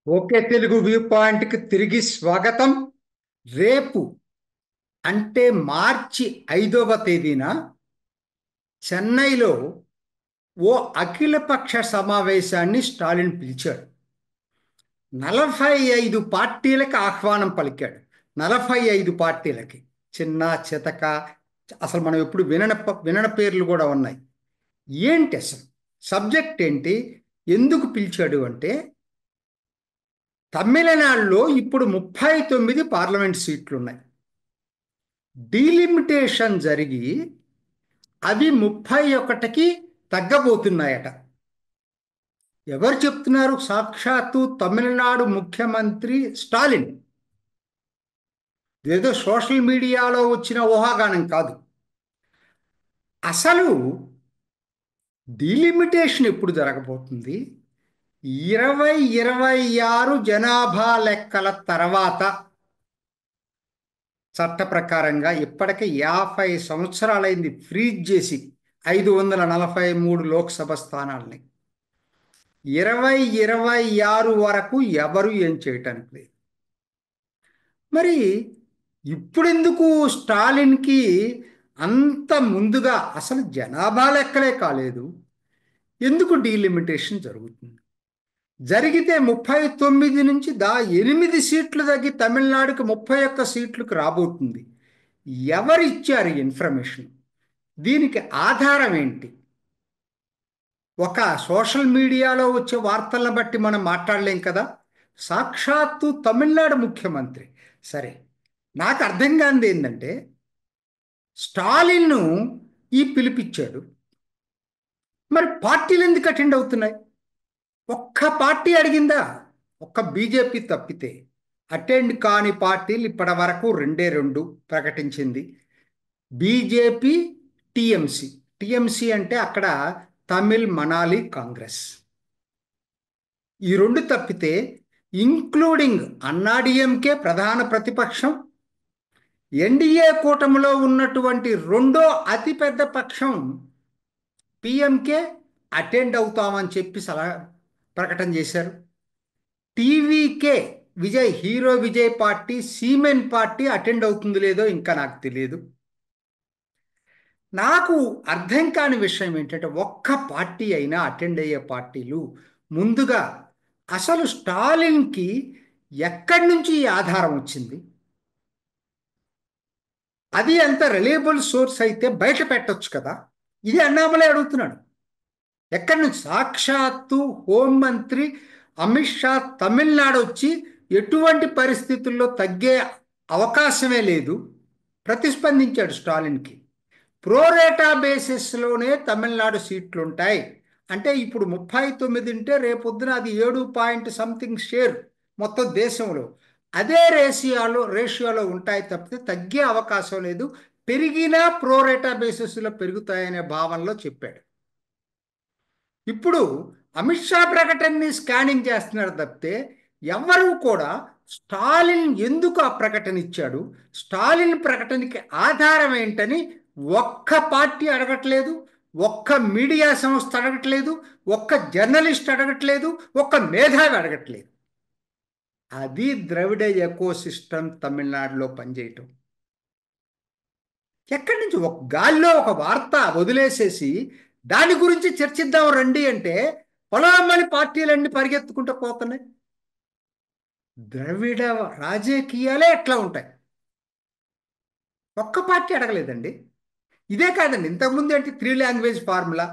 Okay Telugu view పాయింట్కి తిరిగి స్వాగతం. రేపు అంటే మార్చి 5వ తేదీన చెన్నైలో ఓ అఖిలపక్ష సమావేశాన్ని స్టాలిన్ పిలిచాడు. 45 పార్టీలకు ఆహ్వానం పలికాడు. 45 పార్టీలకి, చిన్న చితక, అసలు మనం ఎప్పుడు వినని పేర్లు కూడా ఉన్నాయి. ఏంటి అసలు సబ్జెక్ట్ ఏంటి? ఎందుకు పిలిచాడు అంటే, తమిళనాడులో ఇప్పుడు 39 పార్లమెంట్ సీట్లు ఉన్నాయి. డీలిమిటేషన్ జరిగి అవి 31కి తగ్గబోతున్నాయట. ఎవరు చెప్తున్నారు? సాక్షాత్తు తమిళనాడు ముఖ్యమంత్రి స్టాలిన్. ఏదో సోషల్ మీడియాలో వచ్చిన ఊహాగానం కాదు. అసలు డీలిమిటేషన్ ఎప్పుడు జరగబోతుంది? 2026 జనాభా లెక్కల తర్వాత. చట్ట ప్రకారంగా ఇప్పటికే 50 సంవత్సరాలైంది ఫ్రీజ్ చేసి 543 లోక్సభ స్థానాల్ని. 2026 వరకు ఎవరు ఏం చేయటానికి లేదు. మరి ఇప్పుడెందుకు స్టాలిన్కి అంత ముందుగా అసలు జనాభా లెక్కలే కాలేదు, ఎందుకు డీలిమిటేషన్ జరుగుతుంది? జరిగితే 39 నుంచి 8 సీట్లు తగ్గి తమిళనాడుకి 31 సీట్లకు రాబోతుంది. ఎవరు ఇచ్చారు ఇన్ఫర్మేషన్? దీనికి ఆధారం ఏంటి? ఒక సోషల్ మీడియాలో వచ్చే వార్తలను బట్టి మనం మాట్లాడలేం కదా. సాక్షాత్తు తమిళనాడు ముఖ్యమంత్రి. సరే, నాకు అర్థం కానిది ఏంటంటే, స్టాలిన్ను పిలిపించాడు, మరి పార్టీలు ఎందుకు అటెండ్ అవుతున్నాయి? ఒక్క పార్టీ అడిగిందా? ఒక్క బీజేపీ తప్పితే అటెండ్ కాని పార్టీలు ఇప్పటి వరకు రెండే రెండు ప్రకటించింది. BJP, TMC. టిఎంసి అంటే అక్కడ తమిళ్ మనాలి కాంగ్రెస్. ఈ రెండు తప్పితే, ఇంక్లూడింగ్ అన్నాడీఎంకే ప్రధాన ప్రతిపక్షం, ఎన్డీఏ కూటమిలో ఉన్నటువంటి రెండో అతిపెద్ద పక్షం పిఎంకే అటెండ్ అవుతామని చెప్పి సలహా ప్రకటన చేశారు. TVK, hero Vijay party, Seeman party attend అవుతుంది లేదో ఇంకా నాకు తెలియదు. నాకు అర్థం కాని విషయం ఏంటంటే, ఒక్క పార్టీ అయినా అటెండ్ అయ్యే పార్టీలు ముందుగా అసలు స్టాలిన్కి ఎక్కడి నుంచి ఈ ఆధారం వచ్చింది? అది ఎంత రిలయబుల్ సోర్స్ అయితే బయట పెట్టొచ్చు కదా. ఇది అన్నామలే అడుగుతున్నాడు. ఎక్కడి నుంచి? సాక్షాత్తు హోంమంత్రి అమిత్ షా తమిళనాడు వచ్చి ఎటువంటి పరిస్థితుల్లో తగ్గే అవకాశమే లేదు ప్రతిస్పందించాడు స్టాలిన్కి. ప్రోరేటా బేసిస్లోనే తమిళనాడు సీట్లు ఉంటాయి అంటే, ఇప్పుడు 39 ఉంటే రేపొద్దున అది 7 పాయింట్ సంథింగ్ షేర్ మొత్తం దేశంలో. అదే రేషియోలో ఉంటాయి తప్పితే తగ్గే అవకాశం లేదు. పెరిగినా ప్రోరేటా బేసిస్లో పెరుగుతాయనే భావనలో చెప్పాడు. ఇప్పుడు అమిత్ షా ప్రకటనని స్కానింగ్ చేస్తున్నారు తప్పితే ఎవరు కూడా స్టాలిన్ ఎందుకు ఆ ప్రకటన ఇచ్చాడు, స్టాలిన్ ప్రకటనకి ఆధారం ఏంటని ఒక్క పార్టీ అడగట్లేదు, ఒక్క మీడియా సంస్థ అడగట్లేదు, ఒక్క జర్నలిస్ట్ అడగట్లేదు, ఒక్క మేధావి అడగట్లేదు. అది ద్రవిడ ఎకో సిస్టమ్ తమిళనాడులో పనిచేయటం. ఎక్కడి నుంచి ఒక గాల్లో ఒక వార్త వదిలేసేసి దాని గురించి చర్చిద్దాం రండి అంటే పొలమని పార్టీలన్నీ పరిగెత్తుకుంటూ పోతున్నాయి. ద్రవిడ రాజకీయాలే ఎట్లా ఉంటాయి? ఒక్క పార్టీ అడగలేదండి. ఇదే కాదండి, ఇంతకుముందు ఏంటి 3 లాంగ్వేజ్ ఫార్ములా.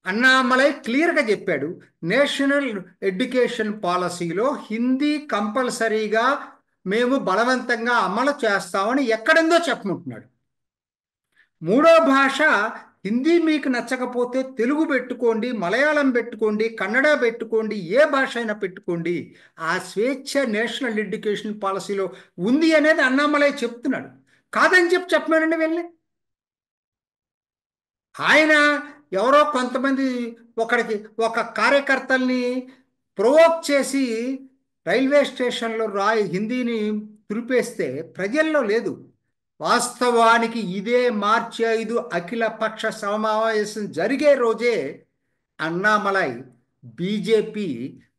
అన్నామలై క్లియర్గా చెప్పాడు, నేషనల్ ఎడ్యుకేషన్ పాలసీలో హిందీ కంపల్సరీగా మేము బలవంతంగా అమలు చేస్తామని ఎక్కడుందో చెప్పమంటున్నాడు. మూడో భాష హిందీ మీకు నచ్చకపోతే తెలుగు పెట్టుకోండి, మలయాళం పెట్టుకోండి, కన్నడ పెట్టుకోండి, ఏ భాష అయినా పెట్టుకోండి, ఆ స్వేచ్ఛ నేషనల్ ఎడ్యుకేషన్ పాలసీలో ఉంది అనేది అన్నామలై చెప్తున్నాడు. కాదని చెప్పమనండి వెళ్ళి. ఆయన ఎవరో కొంతమంది ఒక కార్యకర్తల్ని ప్రొవోక్ చేసి రైల్వే స్టేషన్లో హిందీని తురిపేస్తే ప్రజల్లో లేదు. వాస్తవానికి ఇదే మార్చి 5 అఖిల పక్ష సమావేశం జరిగే రోజే అన్నామలై బీజేపీ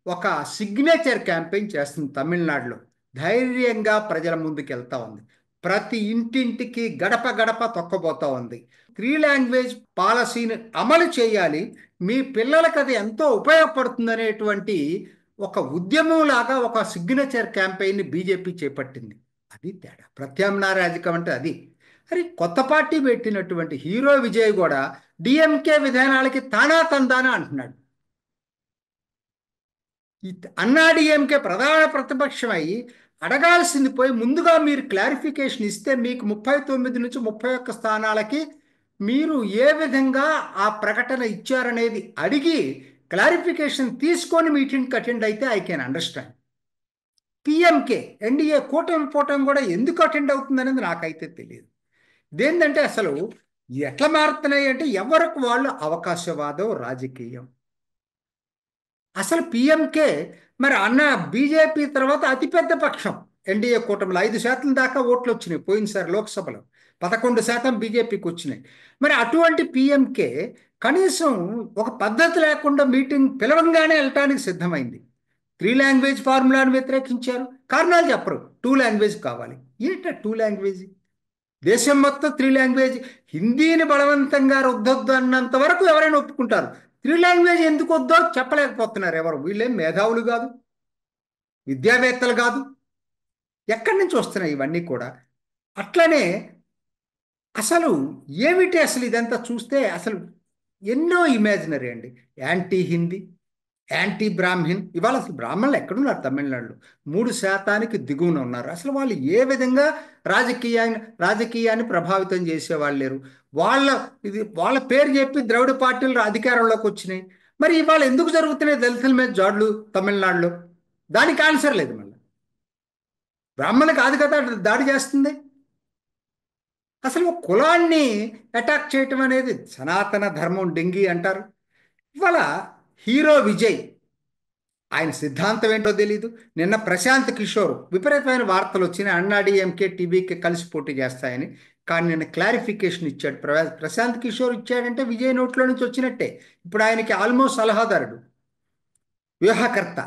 ఒక సిగ్నేచర్ క్యాంపెయిన్ చేస్తుంది తమిళనాడులో. ధైర్యంగా ప్రజల ముందుకు వెళ్తా ఉంది. ప్రతి ఇంటింటికి గడప గడప తొక్కబోతా ఉంది. 3 లాంగ్వేజ్ పాలసీని అమలు చేయాలి, మీ పిల్లలకు అది ఎంతో ఉపయోగపడుతుంది అనేటువంటి ఒక ఉద్యమం లాగా ఒక సిగ్నేచర్ క్యాంపెయిన్ని బీజేపీ చేపట్టింది. అది తేడా. ప్రత్యామ్నాయ రాజకీయం అంటే అది. మరి కొత్త పార్టీ పెట్టినటువంటి హీరో విజయ్ కూడా డిఎంకే విధానాలకి తానా తందానా అంటున్నాడు. ఈ అన్నాడీఎంకే ప్రధాన ప్రతిపక్షం అయి అడగాల్సింది పోయి ముందుగా మీరు క్లారిఫికేషన్ ఇస్తే మీకు 39 నుంచి 31 స్థానాలకి మీరు ఏ విధంగా ఆ ప్రకటన ఇచ్చారనేది అడిగి క్లారిఫికేషన్ తీసుకొని మీటింగ్కి అటెండ్ అయితే I can understand. PMK NDA కూటమి పోవటం కూడా ఎందుకు అటెండ్ అవుతుందనేది నాకైతే తెలియదు. ఇదేంటంటే అసలు ఎట్లా మారుతున్నాయి అంటే ఎవరికి వాళ్ళు అవకాశవాదం రాజకీయం. అసలు పిఎంకే మరి అన్న బీజేపీ తర్వాత అతిపెద్ద పక్షం ఎన్డీఏ కూటమిలో 5% దాకా ఓట్లు వచ్చినాయి పోయినసారి లోక్సభలో. 11% బీజేపీకి వచ్చినాయి. మరి అటువంటి పిఎంకే కనీసం ఒక పద్ధతి లేకుండా మీటింగ్ పిలవంగానే వెళ్ళటానికి సిద్ధమైంది. 3 లాంగ్వేజ్ ఫార్ములాను వ్యతిరేకించారు. కారణాలు చెప్పరు. 2 లాంగ్వేజ్ కావాలి. ఏంట 2 లాంగ్వేజ్? దేశం మొత్తం 3 లాంగ్వేజ్. హిందీని బలవంతంగా రుద్దొద్దు అన్నంత వరకు ఎవరైనా ఒప్పుకుంటారు. 3 లాంగ్వేజ్ ఎందుకు వద్దో చెప్పలేకపోతున్నారు ఎవరు. వీళ్ళేం మేధావులు కాదు, విద్యావేత్తలు కాదు. ఎక్కడి నుంచి వస్తున్నాయి ఇవన్నీ కూడా? అట్లనే అసలు ఏమిటి అసలు ఇదంతా చూస్తే అసలు ఎన్నో ఇమాజినరీ అండి. Anti Hindi, anti Brahmin. ఇవాళ అసలు బ్రాహ్మణులు ఎక్కడున్నారు తమిళనాడులో? 3% దిగువన ఉన్నారు. అసలు వాళ్ళు ఏ విధంగా రాజకీయాన్ని ప్రభావితం చేసేవాళ్ళు లేరు. వాళ్ళ వాళ్ళ పేరు చెప్పి ద్రవిడ పార్టీలు అధికారంలోకి వచ్చినాయి. మరి ఇవాళ ఎందుకు జరుగుతున్నాయి దళితుల మీద జాడ్లు తమిళనాడులో? దానికి ఆన్సర్ లేదు. మళ్ళీ బ్రాహ్మణులు కాదు కదా దాడి చేస్తుంది. అసలు ఒక కులాన్ని అటాక్ చేయటం అనేది సనాతన ధర్మం డెంగి అంటారు. ఇవాళ హీరో విజయ్ ఆయన సిద్ధాంతం ఏంటో తెలీదు. నిన్న ప్రశాంత్ కిషోర్ విపరీతమైన వార్తలు వచ్చినాయి అన్నాడీఎంకే టీవీకి కలిసి పోటీ చేస్తాయని. కానీ నిన్న క్లారిఫికేషన్ ఇచ్చాడు ప్రశాంత్ కిషోర్. ఇచ్చాడంటే విజయ్ నోట్లో నుంచి వచ్చినట్టే. ఇప్పుడు ఆయనకి ఆల్మోస్ట్ సలహాదారుడు, వ్యూహకర్త.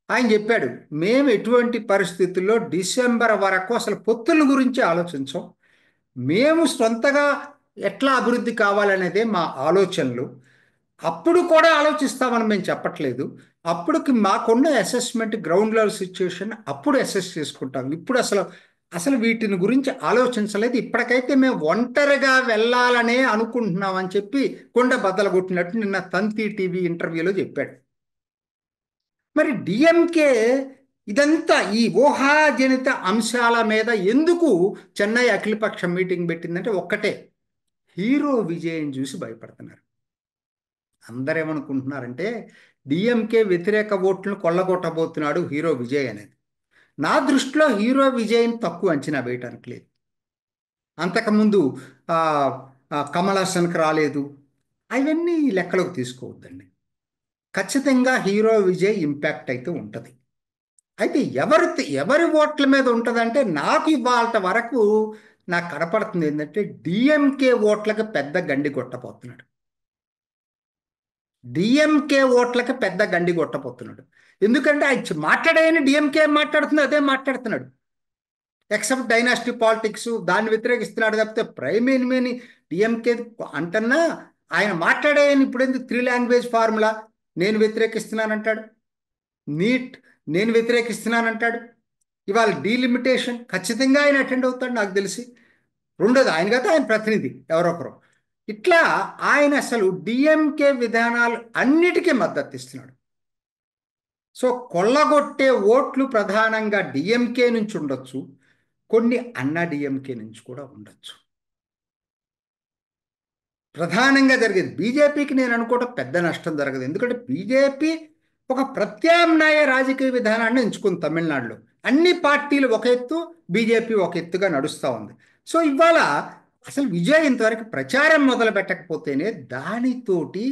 ఆయన చెప్పాడు, మేము ఎటువంటి పరిస్థితుల్లో డిసెంబర్ వరకు అసలు పొత్తుల గురించి ఆలోచించాం. మేము సొంతగా ఎట్లా అభివృద్ధి కావాలనేదే మా ఆలోచనలు. అప్పుడు కూడా ఆలోచిస్తామని మేము చెప్పట్లేదు. అప్పుడుకి మాకున్న అసెస్మెంట్ గ్రౌండ్ లెవెల్ సిచ్యుయేషన్ అప్పుడు అసెస్ చేసుకుంటాం. ఇప్పుడు అసలు అసలు వీటిని గురించి ఆలోచించలేదు. ఇప్పటికైతే మేము ఒంటరిగా వెళ్ళాలనే అనుకుంటున్నాం అని చెప్పి కొండ బద్దలు కొట్టినట్టు నిన్న తంతి టీవీ ఇంటర్వ్యూలో చెప్పాడు. మరి డిఎంకే ఇదంతా ఈ ఊహాజనిత అంశాల మీద ఎందుకు చెన్నై అఖిలపక్షం మీటింగ్ పెట్టిందంటే ఒక్కటే, హీరో విజయ్ చూసి భయపడుతున్నారు. అందరు ఏమనుకుంటున్నారంటే డిఎంకే వ్యతిరేక ఓట్లను కొల్లగొట్టబోతున్నాడు హీరో విజయ్ అనేది. నా దృష్టిలో హీరో విజయ్ని తక్కువ అంచనా వేయటానికి లేదు. అంతకుముందు కమల్ హాసన్కి రాలేదు, అవన్నీ లెక్కలోకి తీసుకోవద్దండి. ఖచ్చితంగా హీరో విజయ్ ఇంపాక్ట్ అయితే ఉంటుంది. అయితే ఎవరి ఓట్ల మీద ఉంటుందంటే నాకు ఇవాళ వరకు నాకు కనపడుతుంది ఏంటంటే డిఎంకే ఓట్లకి పెద్ద గండి కొట్టబోతున్నాడు. డిఎంకే ఓట్లకి పెద్ద గండి కొట్టబోతున్నాడు. ఎందుకంటే ఆయన మాట్లాడేయని డిఎంకే మాట్లాడుతుంది అదే మాట్లాడుతున్నాడు. ఎక్సెప్ట్ డైనాస్టీ పాలిటిక్స్ దాన్ని వ్యతిరేకిస్తున్నాడు తప్పితే ప్రైమ్ ఎనిమిని డిఎంకే అంటన్నా ఆయన మాట్లాడేయని ఇప్పుడు ఎందుకు 3 లాంగ్వేజ్ ఫార్ములా నేను వ్యతిరేకిస్తున్నానంటాడు. నీట్ నేను వ్యతిరేకిస్తున్నానంటాడు. ఇవాళ డీలిమిటేషన్ ఖచ్చితంగా ఆయన అటెండ్ అవుతాడు నాకు తెలిసి. రెండోది ఆయన కదా ఆయన ప్రతినిధి ఎవరొకరు. ఇట్లా ఆయన అసలు డిఎంకే విధానాలు అన్నిటికీ మద్దతు ఇస్తున్నాడు. సో కొల్లగొట్టే ఓట్లు ప్రధానంగా డిఎంకే నుంచి ఉండొచ్చు, కొన్ని అన్నా డిఎంకే నుంచి కూడా ఉండొచ్చు. ప్రధానంగా జరిగేది బీజేపీకి నేను అనుకోవడం పెద్ద నష్టం జరగదు. ఎందుకంటే బీజేపీ ఒక ప్రత్యామ్నాయ రాజకీయ విధానాన్ని ఎంచుకుంది తమిళనాడులో. అన్ని పార్టీలు ఒక ఎత్తు, బీజేపీ ఒక ఎత్తుగా నడుస్తూ ఉంది. సో ఇవాళ అసలు విజయ్ ఇంతవరకు ప్రచారం మొదలు పెట్టకపోతేనే దానితోటి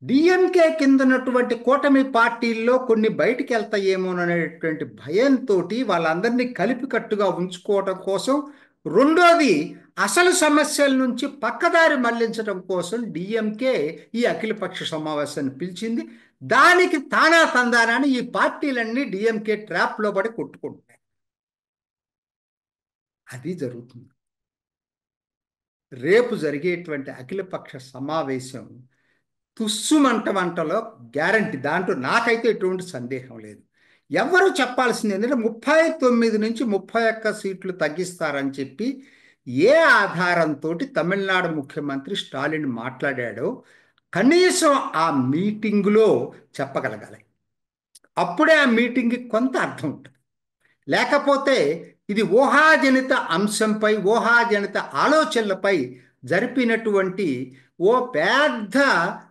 డిఎంకే కింద ఉన్నటువంటి కూటమి పార్టీల్లో కొన్ని బయటికి వెళ్తాయేమోననేటువంటి భయంతో వాళ్ళందరినీ కలిపికట్టుగా ఉంచుకోవడం కోసం, రెండోది అసలు సమస్యల నుంచి పక్కదారి మళ్లించడం కోసం డిఎంకే ఈ అఖిలపక్ష సమావేశాన్ని పిలిచింది. దానికి తానా తందానని ఈ పార్టీలన్నీ డిఎంకే ట్రాప్లో పడి కొట్టుకుంటున్నాయి. అది జరుగుతుంది. రేపు జరిగేటువంటి అఖిలపక్ష సమావేశం తుస్సుమంట గ్యారంటీ, దాంట్లో నాకైతే ఎటువంటి సందేహం లేదు. ఎవరు చెప్పాల్సింది ఏంటంటే 39 నుంచి 31 సీట్లు తగ్గిస్తారని చెప్పి ఏ ఆధారంతో తమిళనాడు ముఖ్యమంత్రి స్టాలిన్ మాట్లాడాడో కనీసం ఆ మీటింగులో చెప్పగలగాలి. అప్పుడే ఆ మీటింగ్కి కొంత అర్థం ఉంటుంది. లేకపోతే ఇది ఊహాజనిత అంశంపై, ఊహాజనిత ఆలోచనలపై జరిపినటువంటి ఓ పెద్ద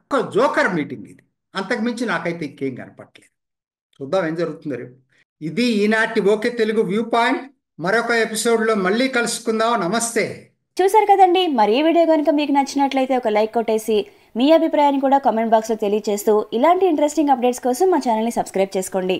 ఒక జోకర్ మీటింగ్ ఇది. అంతకుమించి నాకైతే ఇంకేం కనపట్లేదు. చూద్దాం ఏం జరుగుతుందో రేపు. ఇది ఈనాటి ఓకే తెలుగు వ్యూ పాయింట్. మరొక ఎపిసోడ్లో మళ్ళీ కలుసుకుందాం. నమస్తే. చూసారు కదండి, మరి ఈ వీడియో కనుక మీకు నచ్చినట్లయితే ఒక లైక్ కొట్టేసి మీ అభిప్రాయాన్ని కూడా కామెంట్ బాక్స్లో తెలియజేస్తూ ఇలాంటి ఇంట్రెస్టింగ్ అప్డేట్స్ కోసం మా ఛానల్ని సబ్స్క్రైబ్ చేసుకోండి.